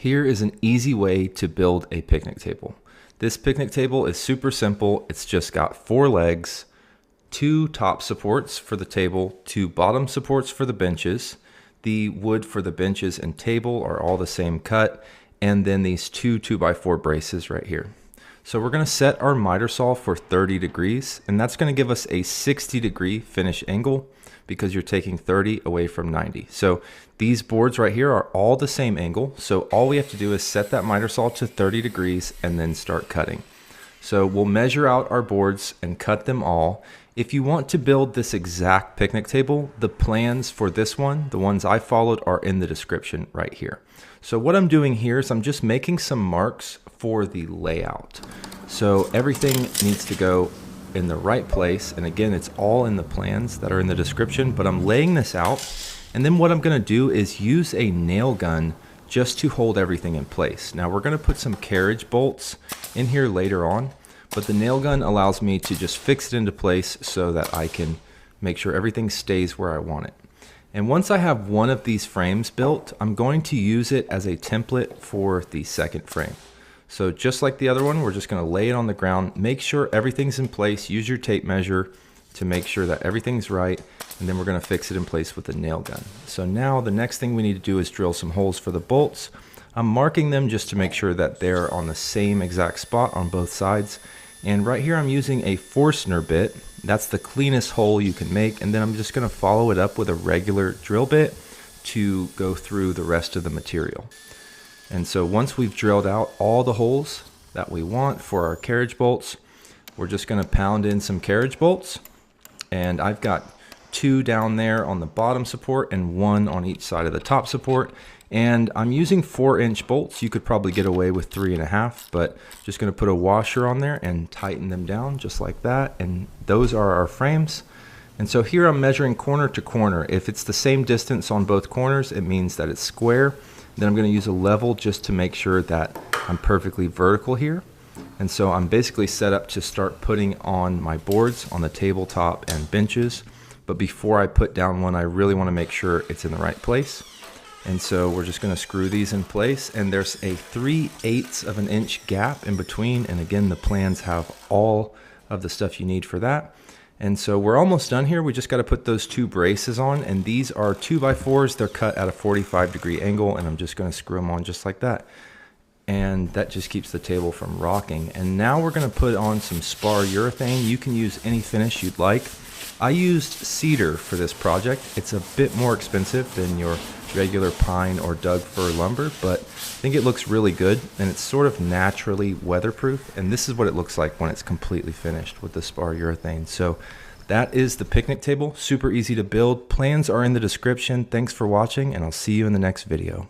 Here is an easy way to build a picnic table. This picnic table is super simple. It's just got 4 legs, 2 top supports for the table, 2 bottom supports for the benches. The wood for the benches and table are all the same cut, and then these 2 2x4 braces right here. So we're going to set our miter saw for 30 degrees, and that's going to give us a 60-degree finish angle because you're taking 30 away from 90. So these boards right here are all the same angle. So all we have to do is set that miter saw to 30 degrees and then start cutting. So we'll measure out our boards and cut them all. If you want to build this exact picnic table, the plans for this one, the ones I followed, are in the description right here. So what I'm doing here is I'm just making some marks for the layout. So everything needs to go in the right place. And again, it's all in the plans that are in the description, but I'm laying this out. And then what I'm gonna do is use a nail gun just to hold everything in place. Now we're gonna put some carriage bolts in here later on, but the nail gun allows me to just fix it into place so that I can make sure everything stays where I want it. And once I have one of these frames built, I'm going to use it as a template for the second frame. So just like the other one, we're just gonna lay it on the ground, make sure everything's in place, use your tape measure to make sure that everything's right, and then we're gonna fix it in place with a nail gun. So now the next thing we need to do is drill some holes for the bolts. I'm marking them just to make sure that they're on the same exact spot on both sides. And right here I'm using a Forstner bit. That's the cleanest hole you can make, and then I'm just gonna follow it up with a regular drill bit to go through the rest of the material. And so once we've drilled out all the holes that we want for our carriage bolts, we're just gonna pound in some carriage bolts. And I've got 2 down there on the bottom support and 1 on each side of the top support. And I'm using 4-inch bolts. You could probably get away with 3.5, but just gonna put a washer on there and tighten them down just like that. And those are our frames. And so here I'm measuring corner to corner. If it's the same distance on both corners, it means that it's square. Then I'm going to use a level just to make sure that I'm perfectly vertical here. And so I'm basically set up to start putting on my boards on the tabletop and benches. But before I put down one, I really want to make sure it's in the right place. And so we're just going to screw these in place. And there's a 3/8 of an inch gap in between. And again, the plans have all of the stuff you need for that. And so we're almost done here. We just got to put those 2 braces on, and these are 2x4s. They're cut at a 45-degree angle, and I'm just going to screw them on just like that. And that just keeps the table from rocking. And now we're going to put on some spar urethane. You can use any finish you'd like. I used cedar for this project. It's a bit more expensive than your regular pine or Doug fir lumber, but I think it looks really good, and it's sort of naturally weatherproof. And this is what it looks like when it's completely finished with the spar urethane. So that is the picnic table. Super easy to build. Plans are in the description. Thanks for watching, and I'll see you in the next video.